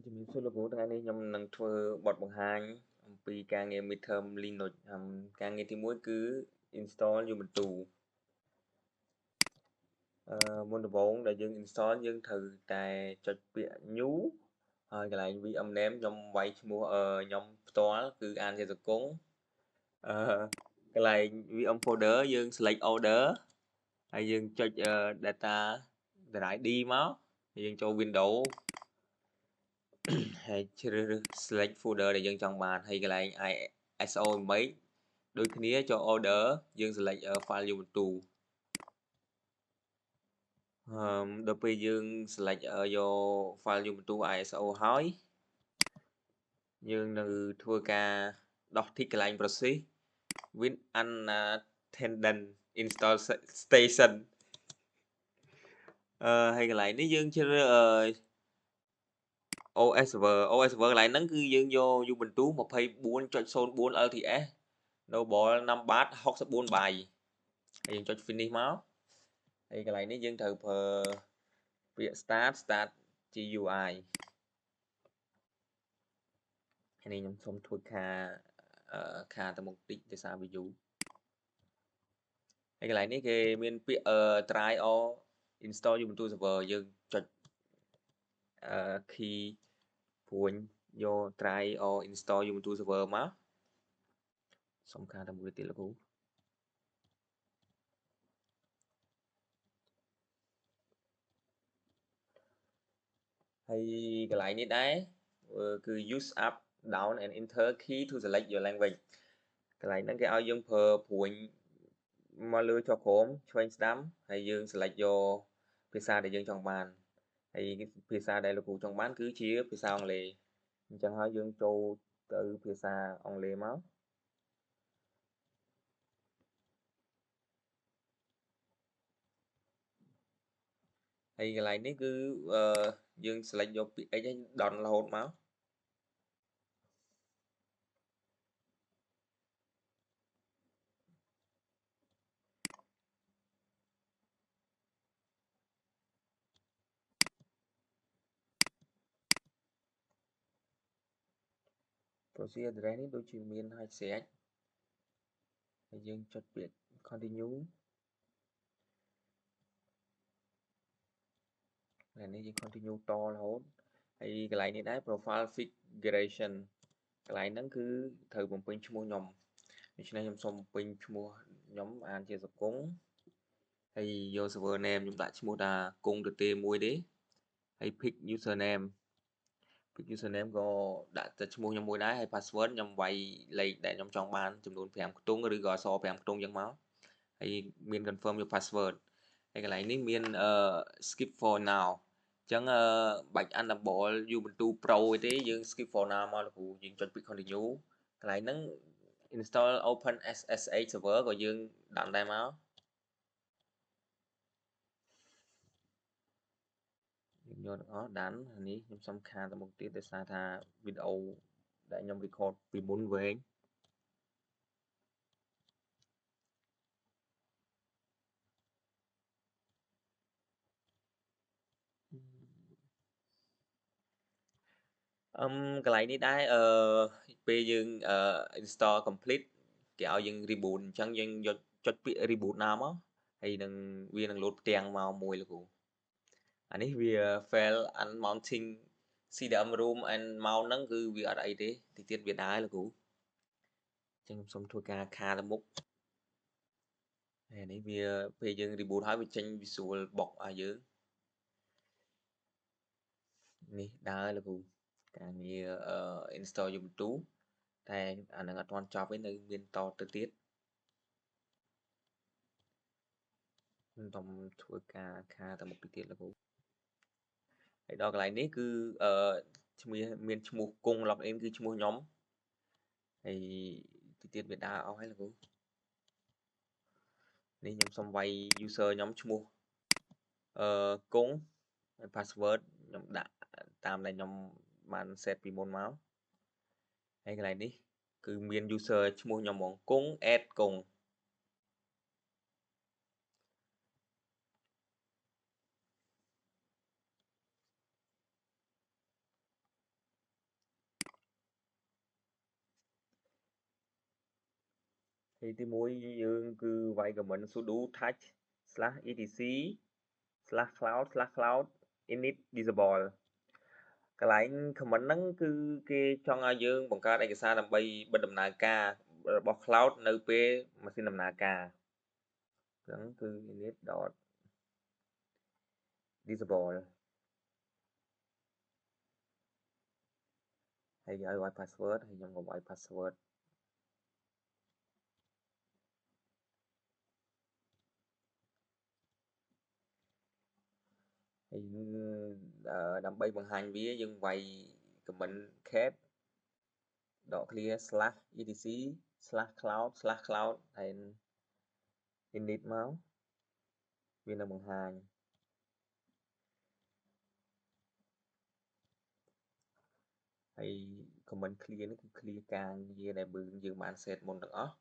ជំរាបសួរលោកគ្រូថ្ងៃនេះខ្ញុំនឹងធ្វើបទបង្ហាញអំពីការងារ midterm Linux ការងារទី1គឺ install Ubuntu មុនដំបូងដែលយើង install យើងត្រូវតែចុចពាក្យ new ហើយកន្លែង VM name ខ្ញុំវាយឈ្មោះខ្ញុំផ្ទាល់គឺអានជាសកុងកន្លែង VM folder យើង select order ហើយយើងចុច data drive D មកយើងចូល Windows ហើយជ្រើសរើស select folder ដែលយើងចង់បានហើយកន្លែង ISO image ដូចគ្នាចូល order យើង select file Ubuntu ដល់ពេលយើង select យក file Ubuntu ISO ហើយយើងនៅធ្វើការដោះ tick កន្លែង process with unattended install station ហើយកន្លែងនេះយើងជ្រើសរើសOS server កន្លែងហ្នឹងគឺយើងយក Ubuntu 24.04 LTS Noble Number 64 បាយហើយយើងចុច finish មកហើយកន្លែងនេះយើងត្រូវប្រើពាក្យ start GUI ហើយនេះខ្ញុំសូមធ្វើខាទៅមុខតិចដោយសារវាយូរហើយកន្លែងនេះគេមានពាក្យtry or install Ubuntu server យើងចុចkey ព្រួញយក try or install Ubuntu server មកសុំខាទៅមួយទៀតលោកគ្រូហើយកន្លែងនេះដែរគឺ use up down and enter key to select your language កន្លែងហ្នឹងគេឲ្យយើងប្រើព្រួញមកលើចុះក្រោមឆ្វេងស្ដាំហើយយើង select យកភាសាដែលយើងចង់បានហើយភាសាដែលលោកគ្រូចង់បានគឺជាភាសាអង់គ្លេសអញ្ចឹងហើយយើងចូលទៅភាសាអង់គ្លេសមកហើយកន្លែងនេះគឺយើង select យកពាក្យ x ឲ្យដនរហូតមកprocedure address នេះដូចជាមាន // ហើយយើងចុចពាក្យ continue ហើយនេះយើង continue តរហូតហើយកន្លែងនេះដែរ profile configuration កន្លែងហ្នឹងគឺត្រូវបំពេញឈ្មោះខ្ញុំដូច្នេះខ្ញុំសូមបំពេញឈ្មោះខ្ញុំអានជាសកុងហើយយក server name ខ្ញុំដាក់ឈ្មោះថាគង់ទទេមួយទេហើយ pick username ក៏ដាក់តែឈ្មោះខ្ញុំមួយដែរហើយ password ខ្ញុំវាយលេខដែលខ្ញុំចង់បានចំនួន5ខ្ទង់ឬក៏អក្សរ5ខ្ទង់ចឹងមកហើយមាន confirm យក password ហើយកន្លែងនេះមាន skip for now ចឹងបាច់ enable Ubuntu Pro ទេយើង skip for now មកលោកគ្រូយើងចុចពី continue កន្លែងហ្នឹង install open SSH server ក៏យើងដាក់ដែរមកយើងយកទាំងអស់ដាននេះខ្ញុំសុំខាទៅមុខទៀតដោយសារថាវីដេអូដែលខ្ញុំ record ពីមុនវែងកន្លែងនេះដែរពេលយើង install complete គេឲ្យយើង reboot អញ្ចឹងយើងយកចុចពាក្យ reboot now មកហើយនឹងវានឹង load ផ្ទាំងមកមួយលោកគ្រូអានេះវា fail unmounting CDM room and mount ហ្នឹងគឺវាអត់អីទេតិចទៀតវាដើរលោកគ្រូអញ្ចឹងខ្ញុំសូមធ្វើការខាទៅមុខហើយនេះវាពេលយើង reboot ហើយវាចេញ visual box ឲ្យយើងនេះដើរលោកគ្រូការងារ install Ubuntu តែអានឹងអត់ទាន់ចប់ទេនៅមានតទៅទៀតខ្ញុំធ្វើការខាទៅមុខទៀតលោកគ្រូហើយដល់កន្លែងនេះគឺឈ្មោះមានឈ្មោះគង់ login គឺឈ្មោះខ្ញុំហើយទីទៀតវាដើរអស់ហើយលោកគ្រូនេះខ្ញុំសុំវាយ user ខ្ញុំឈ្មោះគង់ហើយ password ខ្ញុំដាក់តាមដែលខ្ញុំបាន set ពីមុនមកហើយកន្លែងនេះគឺមាន user ឈ្មោះខ្ញុំហ្មងគង់ add គង់ Thì tí mũi dương cứ vậy của mình sudo touch slash etc slash cloud init disable កន្លែង comment ហ្នឹងគឺគេចង់ឲ្យយើងបង្កើតឯកសារដើម្បីបិទដំណើរការរបស់ cloud នៅពេលម៉ាស៊ីនដំណើរការអញ្ចឹងគឺ init.disable ហើយឲ្យ password ហើយខ្ញុំក៏ឲ្យ password ហើយដើម្បីបង្ហាញវាយើងវាយ comment cap ដក clear slash etc slash cloud ហើយ init មកវានឹងបង្ហាញហើយ comment clear នេះគឺ clear ការងារដែលយើងបាន set មុនទាំងអស់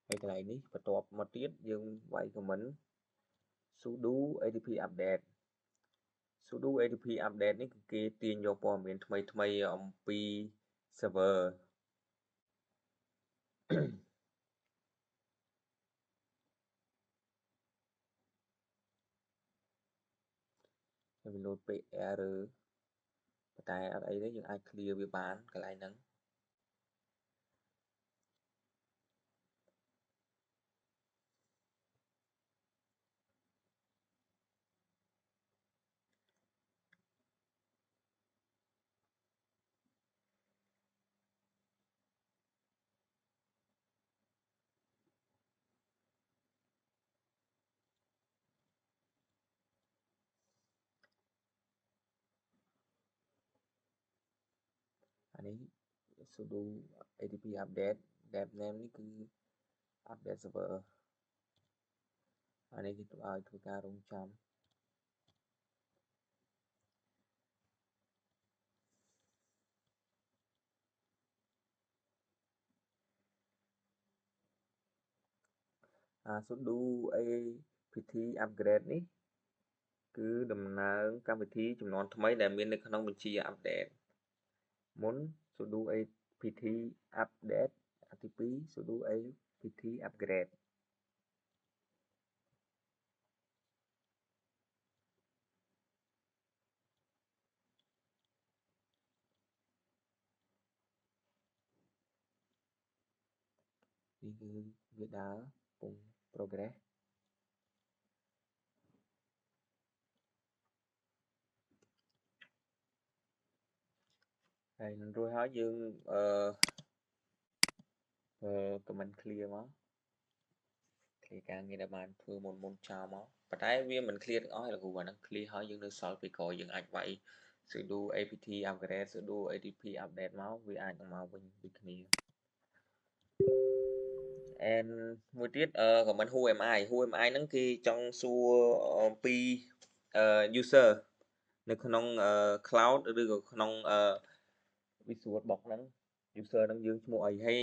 ហើយកន្លែងនេះបន្ទាប់មកទៀតយើងវាយ comment sudo atp update sudo atp update នេះគឺគេទាញយកព័ត៌មានថ្មីអំពី server ហើយវា load ពេក error ប៉ុន្តែអត់អីទេយើងអាច clear វាបានកន្លែងហ្នឹងអានេះ sudo atp update dev name នេះគឺ update server អានេះគេឲ្យធ្វើការរងចាំsudo apt upgrade នេះគឺតំណាងកម្មវិធីចំនួនថ្មីដែលមាននៅក្នុងបញ្ជី update មុន sudo apt update ទី2 sudo apt upgrade នេះគឺវាដើរពង progress ហើយនឹងរួចហើយយើងcomment clear មក clear ការងារដែលបានធ្វើមុនចោលមកប៉ុន្តែវាមិន clear ទាំងអស់ទេលោកគ្រូអាហ្នឹង clear ហើយយើងនៅសល់ពេលក្រោយយើងអាចវាយ sudo apt upgrade sudo atp update មកវាអាចនឹងមកវិញដូចគ្នា and មួយទៀតcomment who am I ហ្នឹងគេចង់សួរអំពីuser នៅក្នុង cloud ឬក៏ក្នុងVirtualBox ហ្នឹង user ហ្នឹងយើងឈ្មោះអីហើយ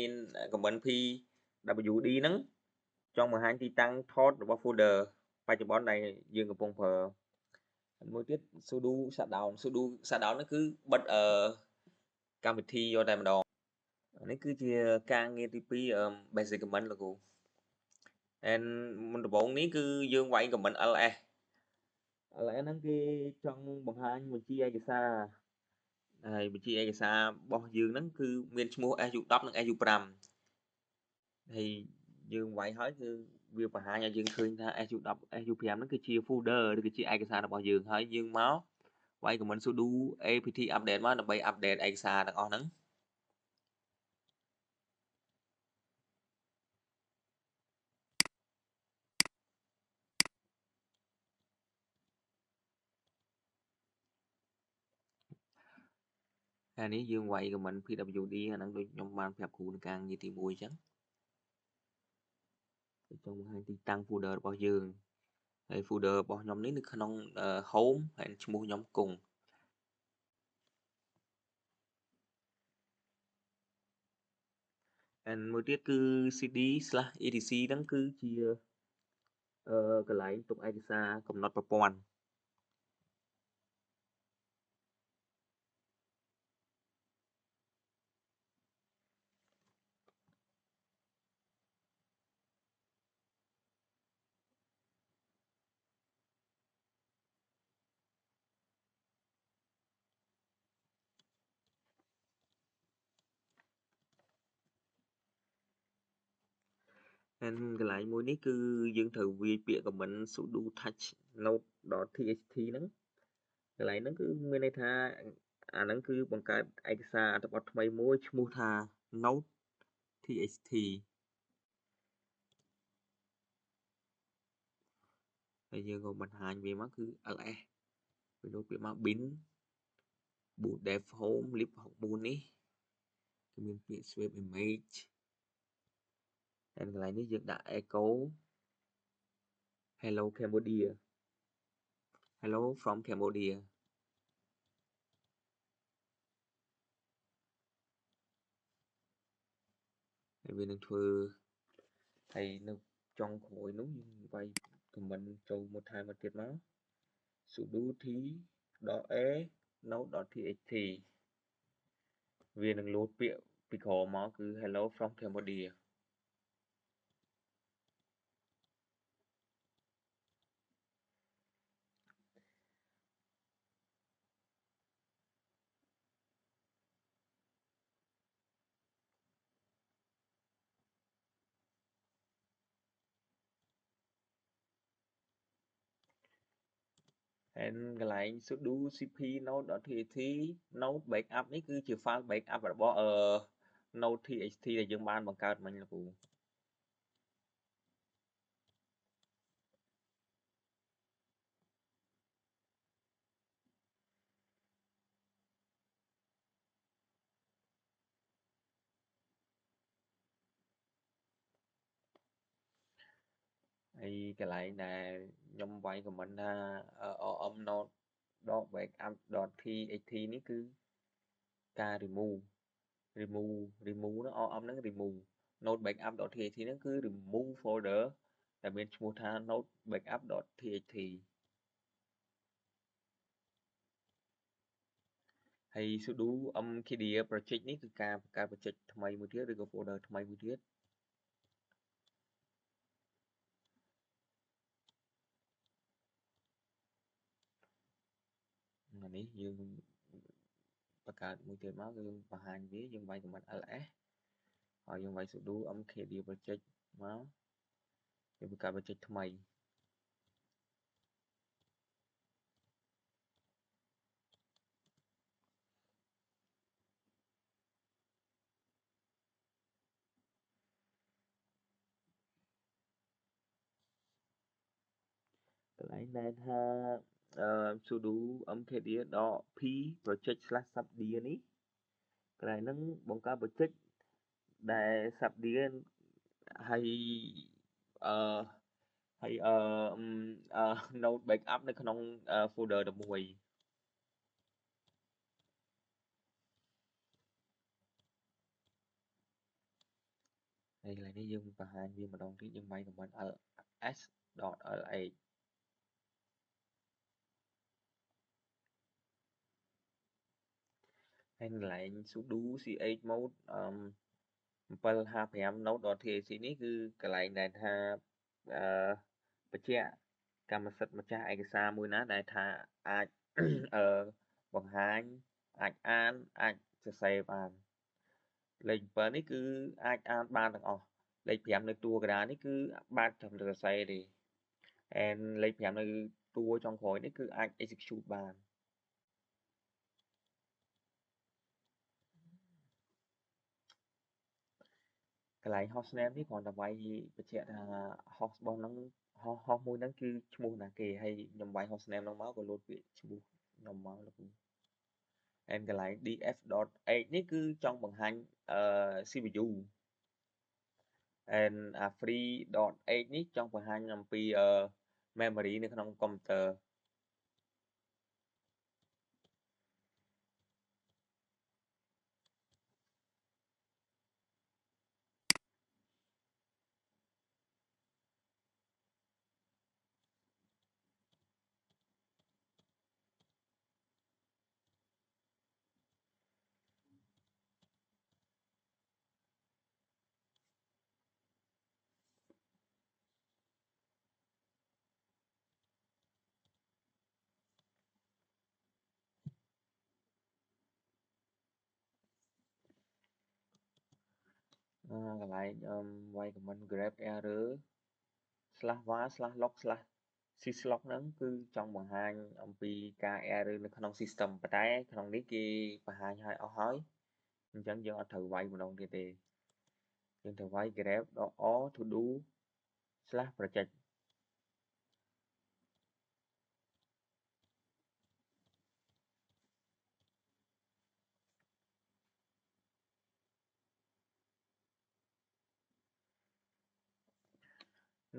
comment pwd ហ្នឹងចង់បង្ហាញទីតាំងថតរបស់ folder បច្ចុប្បន្នដែលយើងកំពុងប្រើមួយទៀត sudo shutdown ហ្នឹងគឺបិទកម្មវិធីយកតែម្ដងនេះគឺជាការងារទី2 basic comment លោកគ្រូ and មុនដំបូងនេះគឺយើងវាយ comment ls ហ្នឹងគេចង់បង្ហាញបញ្ជីឯកសារហើយបញ្ជីឯកសាររបស់យើងហ្នឹងគឺមានឈ្មោះ su10 និង su5 ហើយយើងវាយហើយគឺវាបង្ហាញឲ្យយើងឃើញថា su10 su5 ហ្នឹងគឺជា folder ឬគឺជាឯកសាររបស់យើងហើយយើងមកវាយ comment sudo apt update មកដើម្បី update ឯកសារទាំងអស់ហ្នឹងហើយនេះយើងវាយ comment pwd អាហ្នឹងដូចខ្ញុំបានប្រាប់គ្រូនៅការងារទី1អញ្ចឹងចង់បង្ហាញទីតាំង folder របស់យើងហើយ folder របស់ខ្ញុំនេះនៅក្នុង home ហើយឈ្មោះខ្ញុំគង់ហើយមួយទៀតគឺ cd/etc ហ្នឹងគឺជាកន្លែងទុកឯកសារកំណត់ប្រព័ន្ធ And cái lạiមួយនេះគឺយើងត្រូវវាយពាក្យ comment sudo touch node.txt ហ្នឹងកន្លែងហ្នឹងគឺមានន័យថាអាហ្នឹងគឺបង្កើតឯកសារអត្ថបទថ្មីមួយឈ្មោះថា node.txt ហើយយើងក៏បន្ថែមវាមកគឺ ls វាដូចពាក្យមក bin boot dev home lib 64នេះគឺមានពាក្យ save image ហើយកន្លែងនេះយើងដាក់ echo hello Cambodia hello from Cambodia ហើយវានឹងធ្វើហើយនៅចុងក្រោយនោះយើងវាយ comment ចូលមួយថែមមកទៀតមក sudo t.a node.txt វានឹងលោតពាក្យពីក្រោមមកគឺ hello from Cambodia ហើយកន្លែង sudo cp node.txt node backup នេះគឺជា file backup របស់node.txt ដែលយើងបានបង្កើតមិញលោកគ្រូហើយកន្លែងដែលខ្ញុំវាយ comment ថា rm node.backup.txt នេះគឺការ remove ហ្នឹង rm ហ្នឹង remove node backup.txt ហ្នឹងគឺ remove folder ដែលមានឈ្មោះថា node backup.txt ហើយ sudo mkdir project នេះគឺការបង្កើត project ថ្មីមួយទៀតឬក៏ folder ថ្មីមួយទៀតអានេះយើងបង្កើតមួយទៀតមកគឺយើងបង្ហាញវាយើងវាយ command ls ហើយយើងវាយ sudo mkdir project មកយើងបង្កើត project ថ្មីកន្លែងដែលថាsudo mkdir.p project/subdir នេះកន្លែងហ្នឹងបង្កើត project ដែល subdir ហើយnode backup នៅក្នុង folder 11ហើយកន្លែងនេះយើងបង្ហាញវាម្ដងទៀតយើងវាយ command ls.lh ហើយកន្លែង sudo chmod 755 node.txt នេះគឺកន្លែងដែលថាបញ្ជាក់កម្មសិទ្ធិម្ចាស់ឯកសារមួយណាដែលថាអាចបង្ហាញអាចអានអាចសរសេរបានលេខ7នេះគឺអាចអានបានទាំងអស់លេខ5នៅតួកណ្ដាលនេះគឺបានត្រឹមតែសរសេរទេand លេខ5នៅតួចុងក្រោយនេះគឺអាច execute បានកន្លែង hostname នេះគ្រាន់តែវាយបញ្ជាក់ថា host របស់ហ្នឹង host មួយហ្នឹងគឺឈ្មោះណាគេហើយខ្ញុំវាយ hostname ហ្នឹងមកក៏លោតពាក្យឈ្មោះខ្ញុំមកលោកគ្រូ and កន្លែង df.h នេះគឺចង់បង្ហាញCPU and free.h នេះចង់បង្ហាញអំពីmemory នៅក្នុងកុំព្យូទ័រ cái lại quay comment grab error slash var slash log slash syslog ហ្នឹងគឺចង់បង្ហាញអំពីការ error នៅក្នុង system ប៉ុន្តែក្នុងនេះគេបង្ហាញឲ្យអស់ហើយអញ្ចឹងយើងអត់ត្រូវវាយម្ដងទៀតទេយើងត្រូវវាយ grab.all to do slash project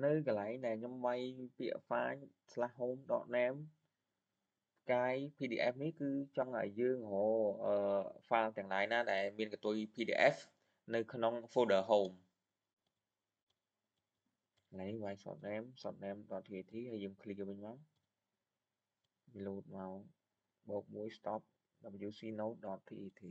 នៅកន្លែងដែលខ្ញុំវាយពាក្យ find slash home.name កាយ PDF នេះគឺចង់ឲ្យយើងរកfile ទាំងឡាយណាដែលមានកន្ទុយ PDF នៅក្នុង folder home នេះ y shortname.txt ហើយយើង click វាវិញមក load មកបូក1 stop wc node.txt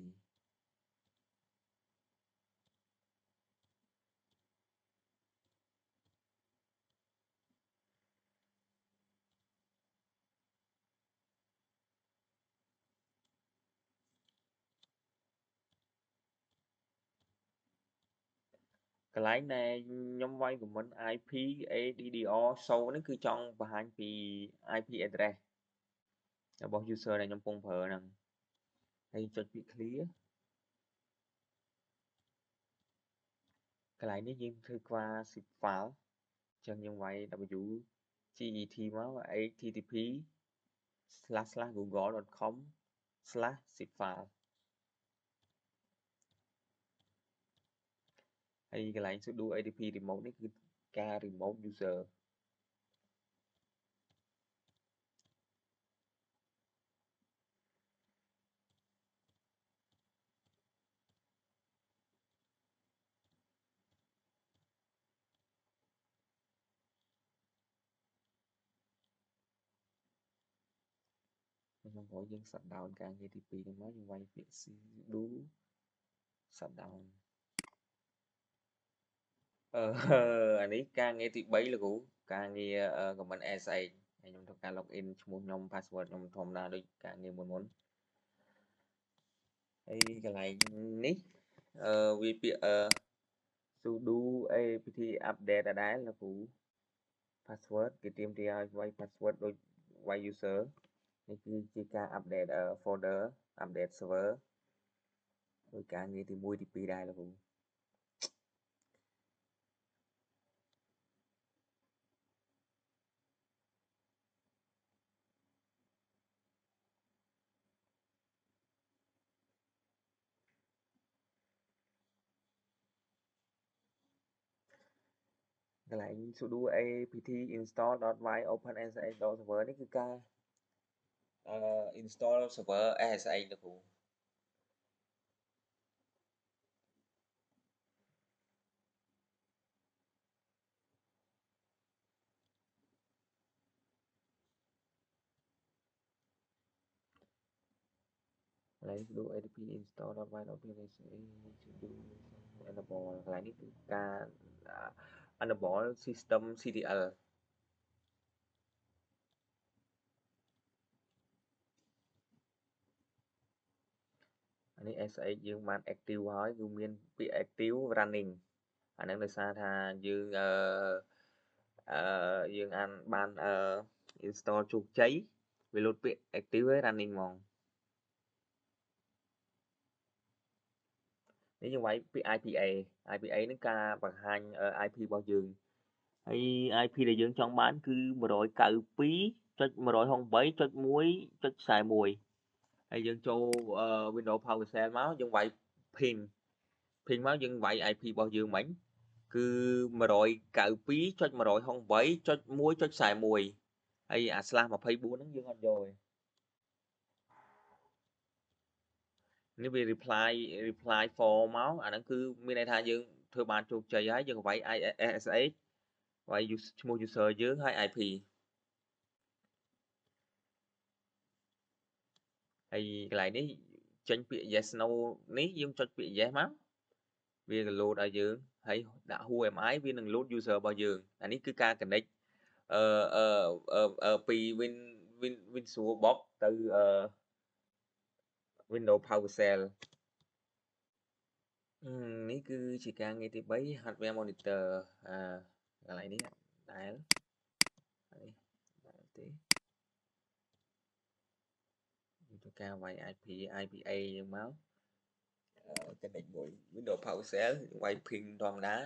កន្លែងដែលខ្ញុំវាយ comment IP addr show នេះគឺចង់បង្ហាញពី IP address របស់ user ដែលខ្ញុំកំពុងប្រើហ្នឹងហើយចុចពាក្យ clear កន្លែងនេះយើងធ្វើខ្វះ zip file អញ្ចឹងយើងវាយ wget មក http://google.com/zip file ហើយកន្លែង sudo atp remote នេះគឺការ remote user ខ្ញុំบอกយើង shut down ការងារទី2នេះមកយើងវាយពាក្យ sudo shut down អានេះការងារទី3លោកគ្រូការងារ comment SH ហើយខ្ញុំធ្វើការ login ឈ្មោះខ្ញុំ password ខ្ញុំធម្មតាដូចការងារមុនហើយកន្លែងនេះវាពាក្យsudo apt update ដដែលលោកគ្រូ password គេទាមទារឲ្យវាយ password ដូចវាយ user នេះគឺជាការ update folder update server ដោយការងារទី1ទី2ដែរលោកគ្រូកន្លែង sudo apt install.y opensh server នេះគឺការinstall server SSH លោកគ្រូកន្លែង sudo atp install.y opensh sudo enable កន្លែងនេះគឺការ enable system CTL អានេះ SH យើងបាន active ហើយគឺមានពាក្យ active running អាហ្នឹងដោយសារថាយើងយើងបានinstall ជោគជ័យវាលោតពាក្យ active ហើយ running ហ្មងនេះយើងវាយពាក្យ IPA នេះការបង្ហាញ IP របស់យើងហើយ IP ដែលយើងចង់បានគឺ 192.168.1.41 ហើយយើងចូល Windows PowerShell មកយើងវាយ ping មកយើងវាយ IP របស់យើងមិញគឺ 192.168.1.41 ហើយអា /24 ហ្នឹងយើងអត់យកទេនេះវា reply for មកអាហ្នឹងគឺមានន័យថាយើងធ្វើបានជោគជ័យហើយយើងវាយ SSH វាយឈ្មោះ user យើងហើយ IP ហើយកន្លែងនេះចេញពាក្យ yes no នេះយើងចុចពាក្យ yes មកវាក៏ load ឲ្យយើងហើយដាក់ who am I វានឹង load user របស់យើងអានេះគឺការ connect ពី WinSuperBox ទៅ Windows PowerShell នេះគឺជាការងារទី3 hardware monitor កន្លែងនេះដែលនេះដែលទេធ្វើការ វាយ IP IPA យើងមកconnect មួយ Windows PowerShell វាយ ping ធម្មតា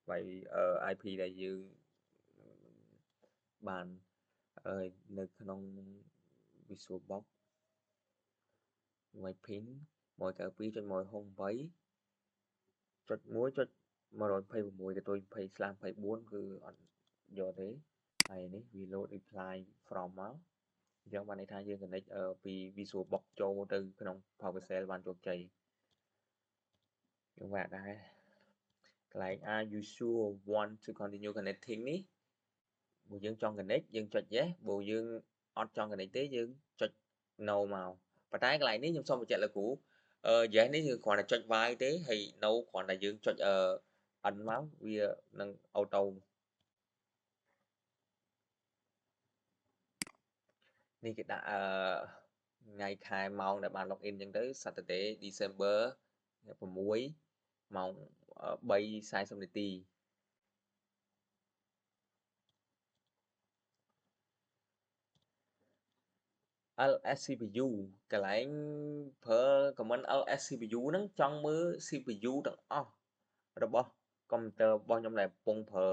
វាយIP ដែលយើងបាននៅក្នុង VisualBox វាយ ping 192.168.126/24 គឺអត់យកទេហើយនេះវា load reply from មកអញ្ចឹងបានន័យថាយើង connect ពី VisualBox ចូលទៅក្នុង PowerShell បានជោគជ័យយើងវាក់ដែរកន្លែង Are you sure want to continue connecting នេះបើយើងចង់ connect យើងចុច yes បើយើងអត់ចង់ connect ទេយើងចុច no មកប៉ុន្តែកន្លែងនេះខ្ញុំសូមបញ្ជាក់លោកគ្រូyes នេះគឺគ្រាន់តែចុច Y ទេហើយ no គ្រាន់តែយើងចុចN មកវានឹង auto នេះគេដាក់ថ្ងៃខែម៉ោងដែលបាន login អញ្ចឹងទៅ Saturday December 6 ម៉ោង 3:40 នាទីLSCPU កន្លែងប្រើ comment LSCPU ហ្នឹងចង់មើល CPU ទាំងអស់របស់កុំព្យូទ័ររបស់ខ្ញុំដែលកំពុងប្រើ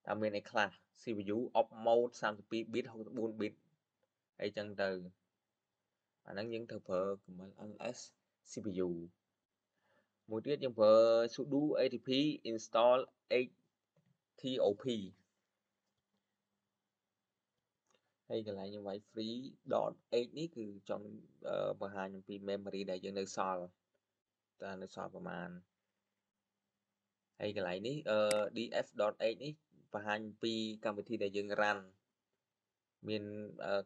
តើមានអីខ្លះ CPU op mode 32 bit 64 bit អីចឹងទៅអាហ្នឹងយើងត្រូវប្រើ comment LS CPU មួយទៀតយើងប្រើ sudo atp install HTOP ហើយកន្លែងខ្ញុំវាយ free.h នេះគឺចង់បង្ហាញអំពី memory ដែលយើងនៅសល់តើនៅសល់ប្រមាណហើយកន្លែងនេះdf.h នេះបង្ហាញពីកម្មវិធីដែលយើង run មាន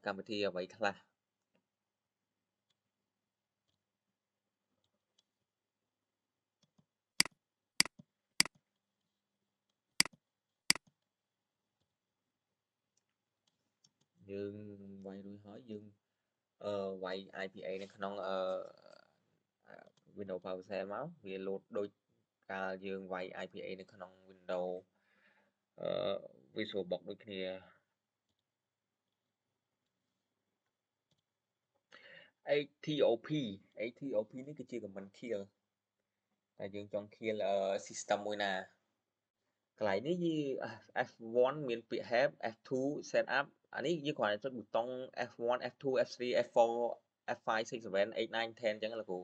កម្មវិធីអ្វីខ្លះយើងវាយរួចហើយយើងវាយ IPA នៅក្នុង Windows PowerShell មកវា load ដូចកាលយើងវាយ IPA នៅក្នុង Windows VisualBox ដូចគ្នាHTOP នេះគឺជា command kill តែយើងចង់ kill system មួយណាកន្លែងនេះយើង F1 មានពាក្យ help F2 setup អានេះយើងគ្រាន់តែចុចប៊ូតុង F1 F2 F3 F4 F5 6 7 8 9 10 អញ្ចឹងលោកគ្រូ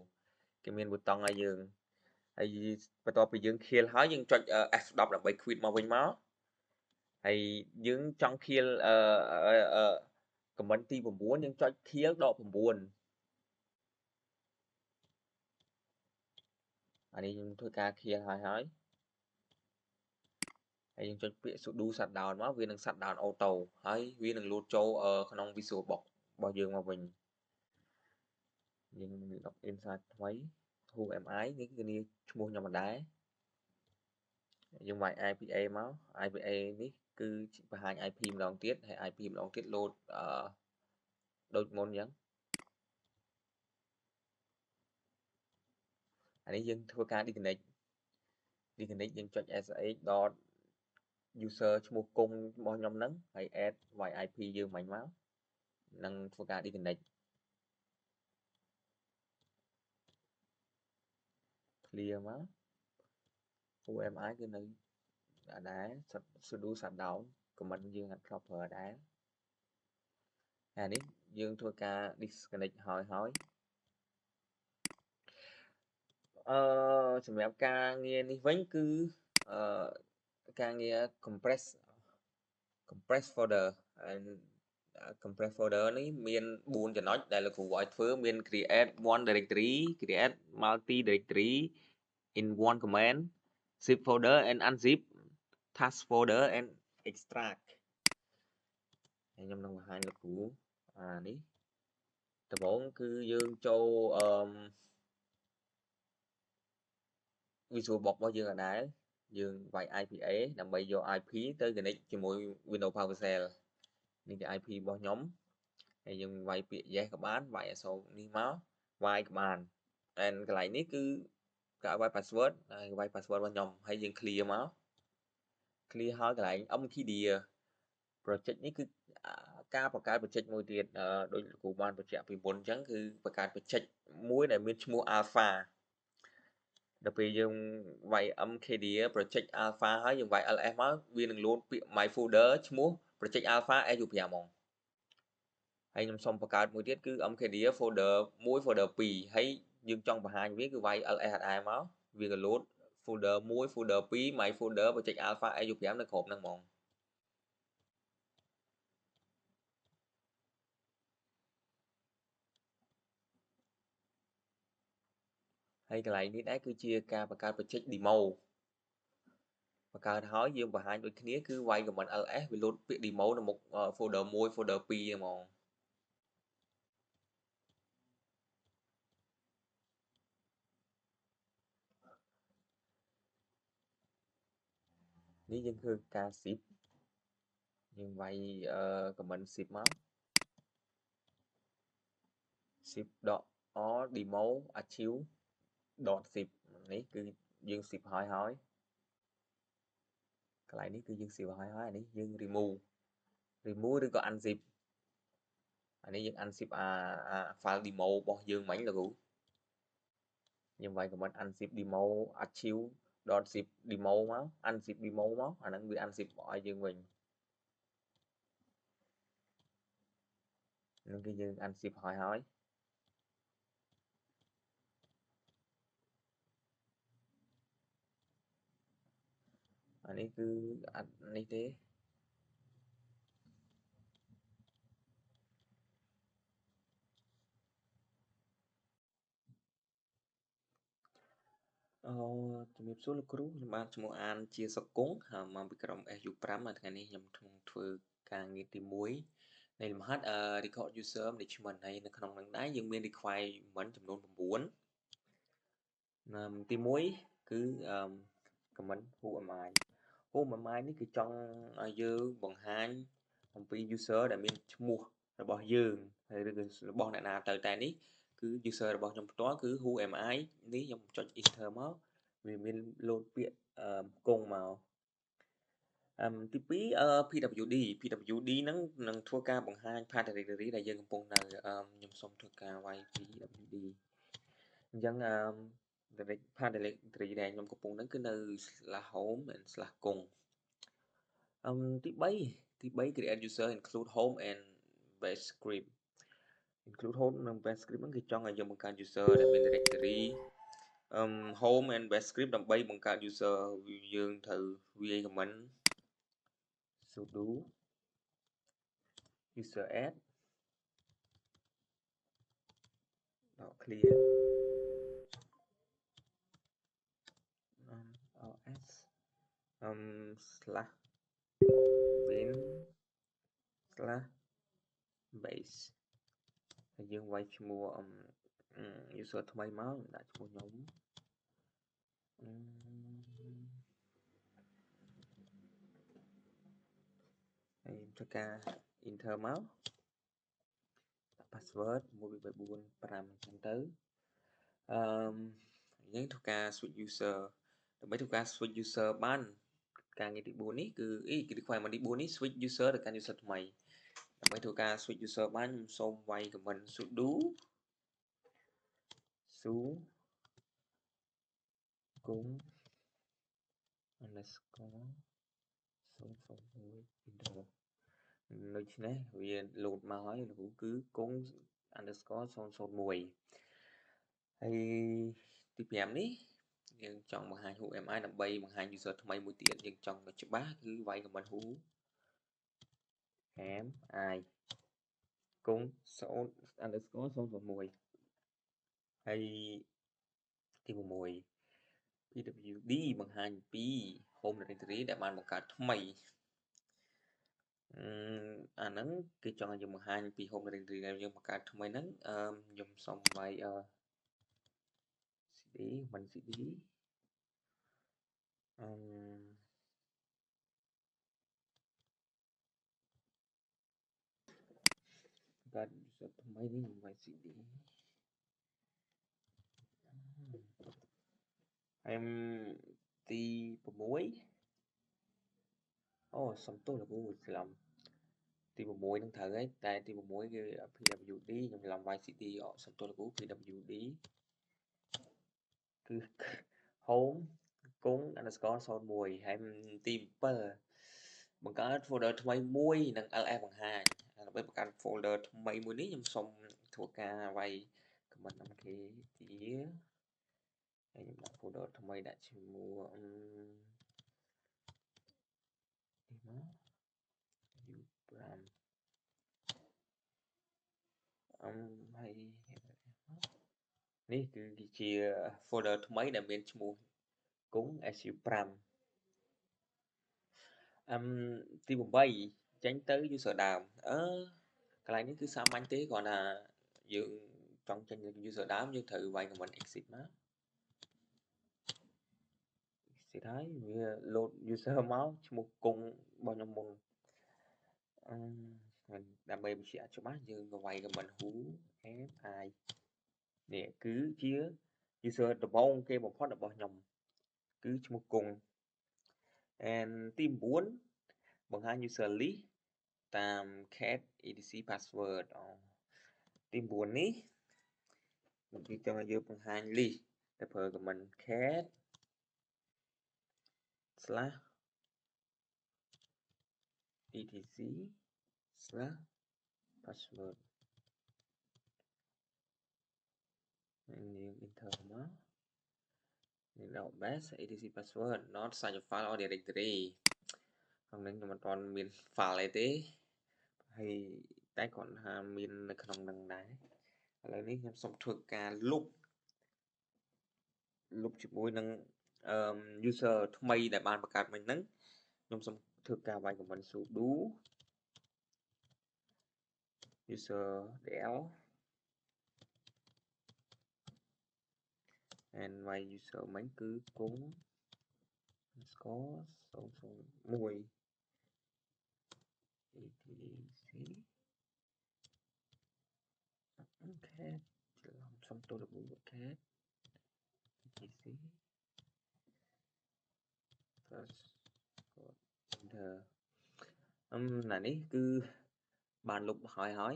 គេមានប៊ូតុងឲ្យយើងហើយបន្ទាប់ពីយើង kill ហើយយើងចុច F10 ដើម្បី quit មកវិញមកហើយយើងចង់ kill comment ទី9យើងចុច kill ដក9អានេះខ្ញុំធ្វើការ kill ហើយហើយយើងចុចពាក្យ sudo shutdown មកវានឹង shutdown auto ហើយវានឹង load ចូលក្នុង VisualBox របស់យើងមកវិញយើង login សារថ្មី who am I នេះគឺឈ្មោះខ្ញុំម្ដងយើងវាយ IPA មក IPA នេះគឺបង្ហាញ IP ម្ដងទៀតហើយ IP ម្ដងទៀត load ដូចមុនអញ្ចឹងអានេះយើងធ្វើការ disconnect យើងចុច sh. user ឈ្មោះគង់របស់ខ្ញុំហ្នឹងហើយ add YIP យើងមិញមកនឹងធ្វើការ disconnect clear មក OMI គឺនៅដែរ sudo shutdown comment យើងអត់ធ្លាប់ប្រើដែរអានេះយើងធ្វើការ disconnect ហើយសម្រាប់ការងារនេះវិញគឺការងារ compress folder compress folder នេះមាន4ចំណុចដែលលោកគ្រូឲ្យធ្វើមាន create one directory create multi directory in one command zip folder and unzip task folder and extract ខ្ញុំនឹងបង្ហាញលោកគ្រូនេះដំបូងគឺយើងចូលVisualBox របស់យើងអដែរយើងវាយ IPA ដើម្បីយក IP ទៅ connect ជាមួយ Windows PowerShell នេះគឺ IP របស់ខ្ញុំហើយយើងវាយពាក្យ yes ក៏បានវាយអក្សរនេះមកវាយក៏បាន and កន្លែងនេះគឺ cái bài password cái bài password របស់ខ្ញុំហើយយើង clear មក clear ហើយកន្លែង Mkedia project នេះគឺការបង្កើត project មួយទៀតដោយលោកគ្រូបានបញ្ជាក់ពីមុនអញ្ចឹងគឺបង្កើត project មួយដែលមានឈ្មោះ alpha ដល់ពេលយើងវាយ Mkedia project alpha ហើយយើងវាយ ls មកវានឹង load ពាក្យ my folder ឈ្មោះ project alpha su5 ហ្មងហើយខ្ញុំសូមបង្កើតមួយទៀតគឺ Mkedia folder 1 folder 2ហើយយើងចង់បង្ហាញវាគឺវាយ ls អត់ដែរមកវាក៏ load folder 1 folder 2 my folder project alpha su5 នៅក្រុមហ្នឹងហ្មងហើយកន្លែងនេះដែរគឺជាការបង្កើត project demo បង្កើតហើយយើងបង្ហាញដូចគ្នាគឺវាយ command ls វា load ពាក្យ demo នៅមុខ folder 1 folder 2ហ្មងនេះយើងធ្វើការ zip យើងវាយ command zip មក zip .or demo archive .zip នេះគឺយើង zip ហើយកន្លែងនេះគឺយើង zip ហើយអានេះយើង remove ឬក៏ unzip អានេះយើង unzip file demo របស់យើងមិញលោកគ្រូយើងវាយ command unzip demo archive .zip demo មក unzip demo មកអាហ្នឹងវា unzip ឲ្យយើងវិញនឹងគឺយើង unzip ហើយអានេះគឺអត់នេះទេជំរាបសួរលោកគ្រូខ្ញុំបានឈ្មោះអានជាសុគង្គមកពីក្រុម SU5 ថ្ងៃនេះខ្ញុំធ្វើការងារទី1នៃលំហាត់ record user management ហើយនៅក្នុងហ្នឹងដែរយើងមាន requirement ចំនួន9ទី1គឺ comment who am I នេះគឺចង់ឲ្យយើងបង្ហាញអំពី user ដែលមានឈ្មោះរបស់យើងហើយឬក៏របស់អ្នកណាទៅតែនេះគឺ user របស់ខ្ញុំផ្ទាល់គឺ who am I នេះខ្ញុំចុច enter មកវាមាន load ពាក្យគង់មកទី2 PWD ហ្នឹងនឹងធ្វើការបង្ហាញ path directory ដែលយើងកំពុងនៅខ្ញុំសូមធ្វើការវាយ PWD អញ្ចឹងpath directory ដែលខ្ញុំកំពុងហ្នឹងគឺនៅ /home and /kong ទី3 create user include home and base script include home និង base script ហ្នឹងគឺចង់ឲ្យយើងបង្កើត user ដែលមាន directory home and base script ដើម្បីបង្កើត user យើងត្រូវវាយ command sudo user add clear os /bin /base ហើយយើងវាយឈ្មោះuser ថ្មីមកដាក់ឈ្មោះខ្ញុំហើយធ្វើការ enter មក password 1234 5អញ្ចឹងទៅយើងធ្វើការ switch user ដើម្បីធ្វើការ switch user បានការងារទី4នេះគឺ requirement ទី4នេះ switch user ទៅកាន់ user ថ្មីដើម្បីធ្វើការ switch user បានខ្ញុំសូមវាយ command sudo su kung underscore 001 enter ដូច្នេះវា load មកហើយគឺគង់ underscore 001ហើយទី5នេះយើងចង់បង្ហាញ who am I ដើម្បីបង្ហាញ user ថ្មីមួយទៀតយើងចង់ឲ្យច្បាស់គឺវាយ command who am I គង់ underscore 001ហើយទី6 PWD បង្ហាញពី home directory ដែលបានបង្កើតថ្មីអាហ្នឹងគេចង់ឲ្យយើងបង្ហាញពី home directory ដែលយើងបង្កើតថ្មីហ្នឹងខ្ញុំសូមវាយcd មិន cd កើត user ថ្មីនេះខ្ញុំវាយ cd emទី6អូសំទោសលោកគ្រូច្រឡំទី6នឹងត្រូវហើយតែទី6គឺ PWD ខ្ញុំច្រឡំ YCD សំទោសលោកគ្រូ PWD គឺ home គង់ underscore 01ហើយទី7បង្កើត folder ថ្មីមួយនិង ls បង្ហាញដើម្បីបង្កើត folder ថ្មីមួយនេះខ្ញុំសូមធ្វើការវាយ comment អំគេជាហើយខ្ញុំដាក់ folder ថ្មីដាក់ឈ្មោះនេះមក U5 ហើយនេះគឺជា folder ថ្មីដែលមានឈ្មោះគង់ SU5 ទី8ចេញទៅ user ដើមកន្លែងនេះគឺសាមញ្ញទេគ្រាន់តែយើងចង់ចេញ user ដើមយើងត្រូវវាយ comment exit មក exit ហើយវា load user មកឈ្មោះគង់របស់ខ្ញុំមុនដើម្បីបញ្ជាក់ច្បាស់យើងក៏វាយ comment who am I នេះគឺជា user ដំបូងគេបំផុតរបស់ខ្ញុំគឺឈ្មោះគង់ and ទី9បង្ហាញ user list តាម cat etc password ទី9នេះខ្ញុំចង់ឲ្យយើងបង្ហាញ list តែប្រើ comment cat slash etc slash password យើង enter មកនេះដល់ base etc password not such a file or directory ក្នុងនេះខ្ញុំមិនទាន់មាន file អីទេហើយតែគាត់ថាមាននៅក្នុងនឹងដែរឥឡូវនេះខ្ញុំសូមធ្វើការលុបជាមួយនឹងuser ថ្មីដែលបានបង្កើតមិញហ្នឹងខ្ញុំសូមធ្វើការវាយ command sudo user del and my user មិញគឺគង់ underscore 001 etc អូខេច្រឡំសុំទោសលោកគ្រូអូខេ etc first enter ណានេះគឺបានលុបហើយ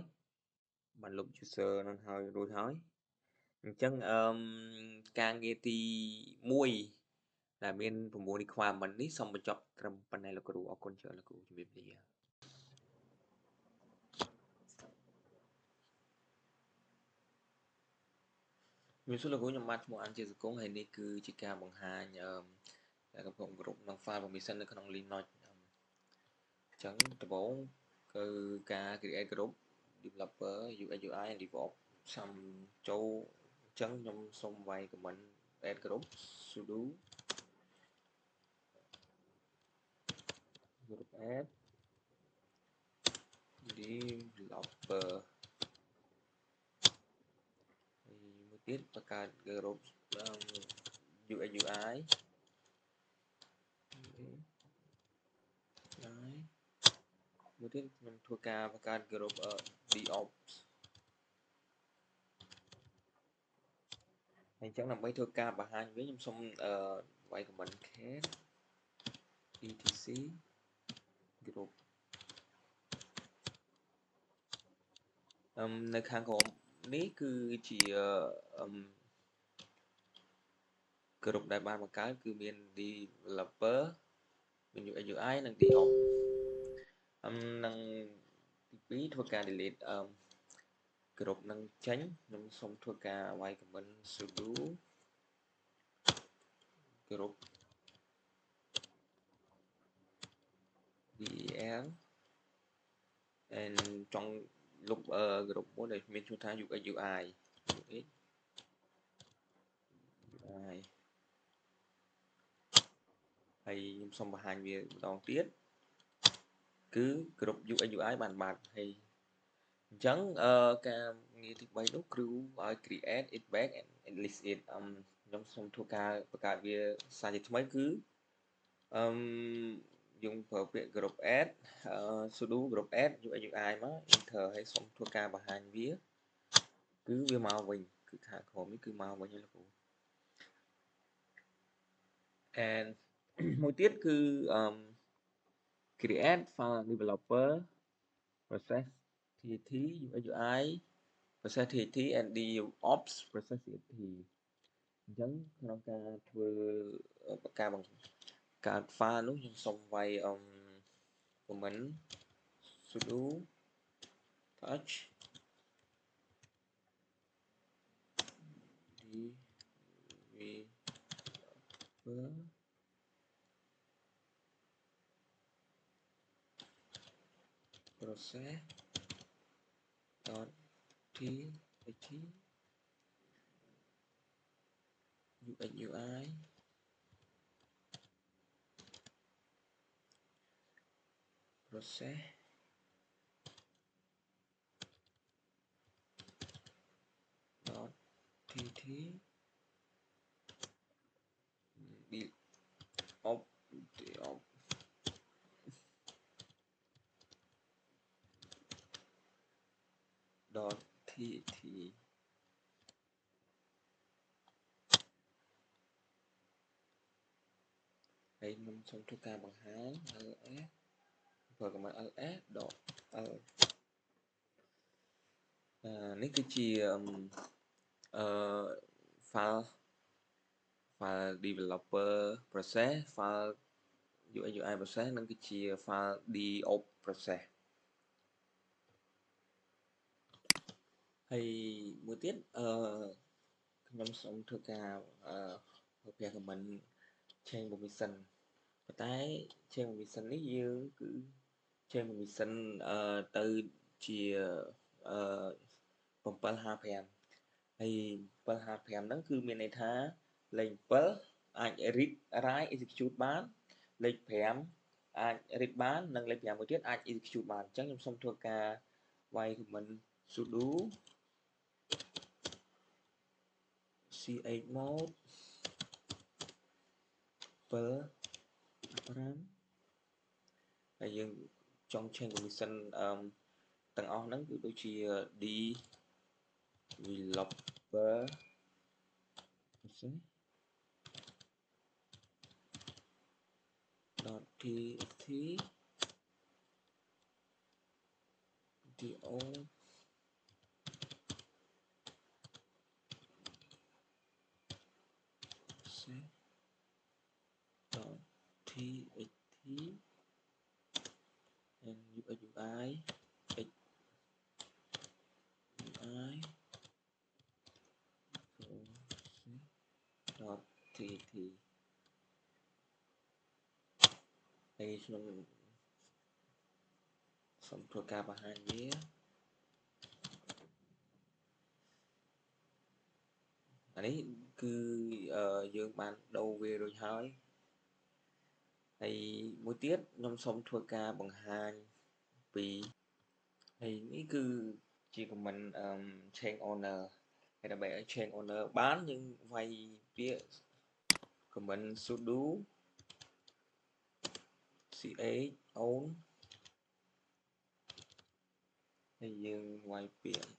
បានលុប user នឹងហើយរួចហើយអញ្ចឹងការងារទី1ដែលមាន9 requirement នេះសូមបញ្ចប់ត្រឹមប៉ុណ្ណេះលោកគ្រូអរគុណច្រើនលោកគ្រូជំរាបលាមានសួរលោកគ្រូខ្ញុំបាទឈ្មោះអានជាសង្គមហើយនេះគឺជាការបង្ហាញដែលកំពុងគ្រប់ក្នុង file permission នៅក្នុង Linux អញ្ចឹងដំបូងគឺការ create group developer UX UI and DevOps សំចូលអញ្ចឹងខ្ញុំសូមវាយ command add group sudo group add developer មួយទៀតបង្កើត group UX UIមួយទៀតខ្ញុំធ្វើការបង្កើត group DevOps អញ្ចឹងដើម្បីធ្វើការបង្ហាញវិញខ្ញុំសូមវាយ command cat etc group នៅខាងក្រោមនេះគឺជាgroup ដែលបានបង្កើតគឺមាន developer មាន UX UI និង DevOps នឹងទី2ធ្វើការ delete group នឹងចេញខ្ញុំសូមធ្វើការវាយ command sudo group del and ចង់លុប group មួយដែលមានឈ្មោះថា UX UI ហើយខ្ញុំសូមបង្ហាញវាម្ដងទៀតគឺ group UX UI បានបាត់ហើយអញ្ចឹងការងារទី3នោះគ្រូឲ្យ create it back and list it ខ្ញុំសូមធ្វើការបង្កើតវាសារជាថ្មីគឺយើងប្រើពាក្យ group add sudo group add UX UI មក enter ហើយសូមធ្វើការបង្ហាញវាគឺវាមកវិញគឺខាងក្រោមនេះគឺមកវិញហើយលោកគ្រូ and មួយទៀតគឺ create file developer process TAT UI UI process TAT and DevOps process TAT អញ្ចឹងក្នុងការធ្វើការបង្កើត file នោះខ្ញុំសូមវាយcomment sudo touch developer process dot txt UX UI process dot tt deop dot tt ហើយខ្ញុំសូមធ្វើការបង្ហាញ ls ប្រើ command ls dot l នេះគឺជា file developer process file UI UI process និងគឺជា file DOP process ហើយមួយទៀតខ្ញុំសូមធ្វើការប្រើ comment change permission ប៉ុន្តែ change permission នេះយើងគឺ change permission ទៅជា755 ហើយ755ហ្នឹងគឺមានន័យថាលេខ7អាច read write execute បានលេខ5អាច read បាននិងលេខ5មួយទៀតអាច execute បានអញ្ចឹងខ្ញុំសូមធ្វើការវាយ comment sudo chmod 755ហើយយើងចង់ change permission ទាំងអស់ហ្នឹងគឺដូចជា developer dot txt do dot txt and UI dot txt ហើយខ្ញុំសូមធ្វើការបង្ហាញវាអានេះគឺយើងបានដូរវារួចហើយហើយមួយទៀតខ្ញុំសូមធ្វើការបង្ហាញពីហើយនេះគឺជា comment change owner ហើយដើម្បីឲ្យ change owner បានយើងវាយពាក្យ comment sudo ch own ហើយយើងវាយពាក្យ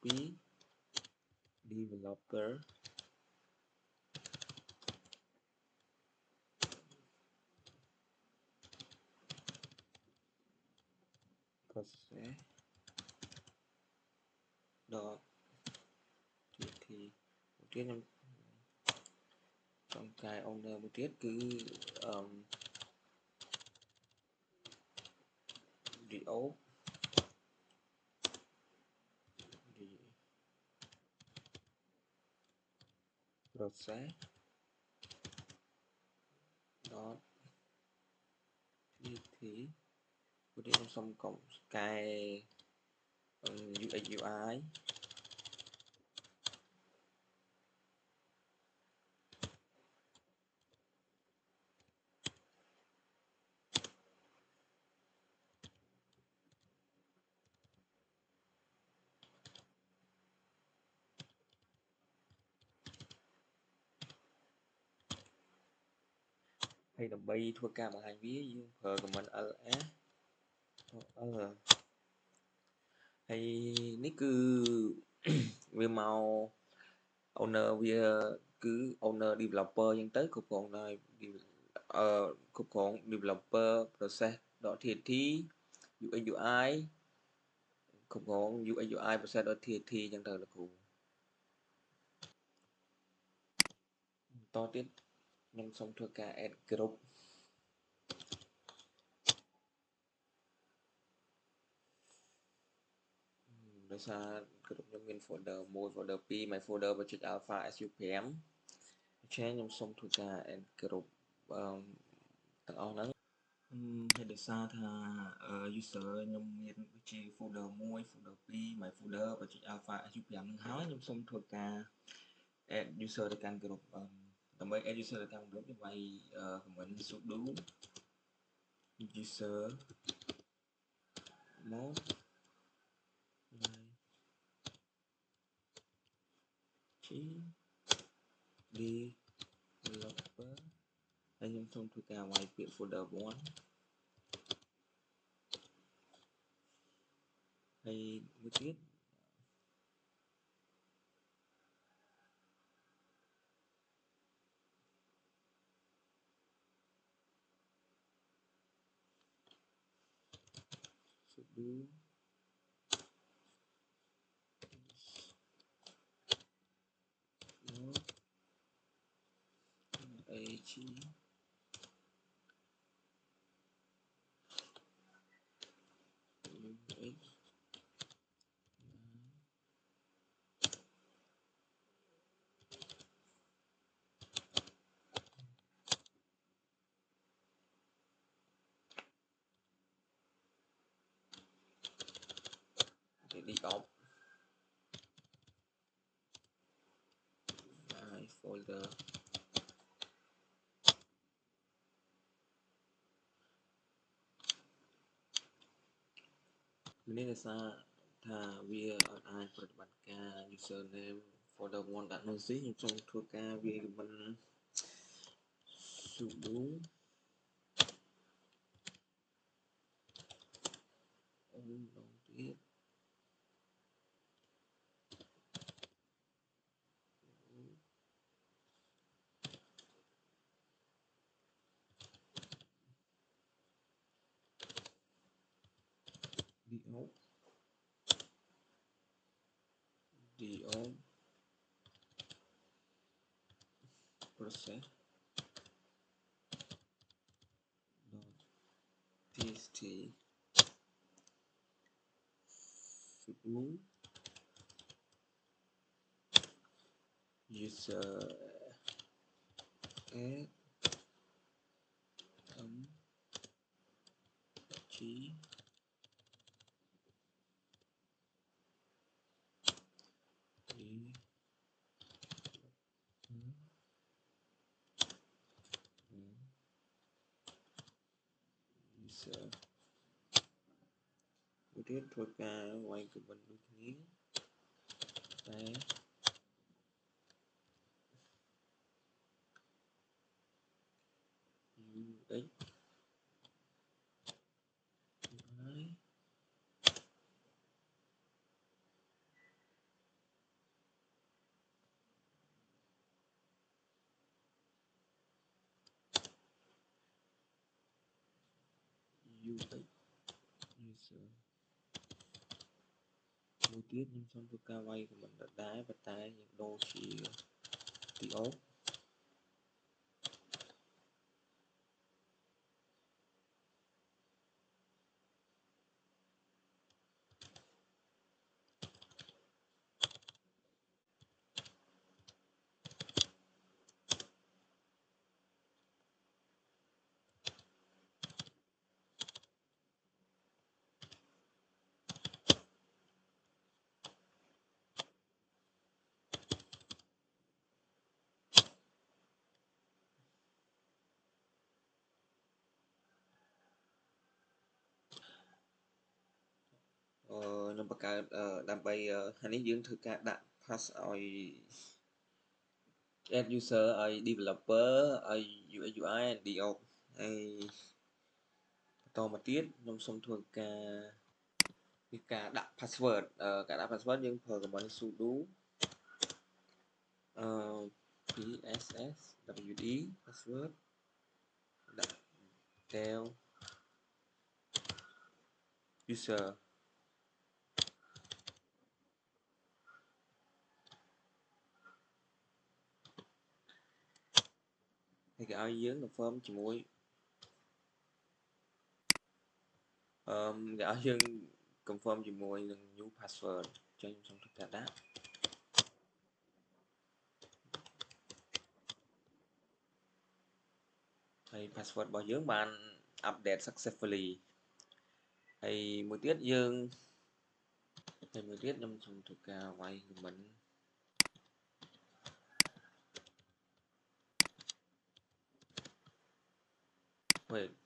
.2 developer process dot tt មួយទៀតខ្ញុំចង់កែ owner មួយទៀតគឺdio process dot tt មួយទៀតខ្ញុំសូមកុំកែ UX UI ហើយដើម្បីធ្វើការបង្ហាញវាយើងប្រើ command ls l ហើយនេះគឺវាមក owner វា គឺ owner developer អញ្ចឹងទៅគ្រប់គ្រងដោយគ្រប់គ្រង developer process.txt UX UI គ្រប់គ្រង UX UI process.txt អញ្ចឹងទៅលោកគ្រូបន្តទៀតខ្ញុំសូមធ្វើការ add group ដោយសារ group ខ្ញុំមាន folder 1 folder 2 my folder project alpha su5 ដូច្នេះខ្ញុំសូមធ្វើការ add group ទាំងអស់ហ្នឹងហើយដោយសារថា user ខ្ញុំមានដូចជា folder 1 folder 2 my folder project alpha su5 ហ្នឹងហើយខ្ញុំសូមធ្វើការ add user ទៅកាន់ group ដើម្បី add user ទៅកាន់ group ខ្ញុំវាយ command sudo user mode G developer ហើយខ្ញុំសូមធ្វើការវាយពាក្យ folder 1ហើយមួយទៀតsudo mode ag ux delete off my folder នេះដោយសារថាវាអត់អាចប្រតិបត្តិការ username folder 1 ដាក់នោះទេខ្ញុំសូមធ្វើការវាយ command sudo ម្ដងទៀត do process txt sudo user add g user មួយទៀតធ្វើការវាយ command ដូចគ្នាតែ ux UI UX user មួយទៀតខ្ញុំសូមធ្វើការវាយ command ដដែលប៉ុន្តែយើងដូរជា doខ្ញុំបង្កើតដើម្បីហើយនេះយើងធ្វើការដាក់ pass ឲ្យ add user ឲ្យ developer ឲ្យ UX UI and do ហើយបន្តមកទៀតខ្ញុំសូមធ្វើការដាក់ password ការដាក់ password យើងប្រើ command sudo PSSWE password đặt theo user thì cái ao dương confirm chỉ mũi cái ao dương confirm chỉ mũi new password cho em xong tất cả đã hay password bao dương bạn update successfully hay một tiết dương hay một tiết năm xong tất cả quay của mình wait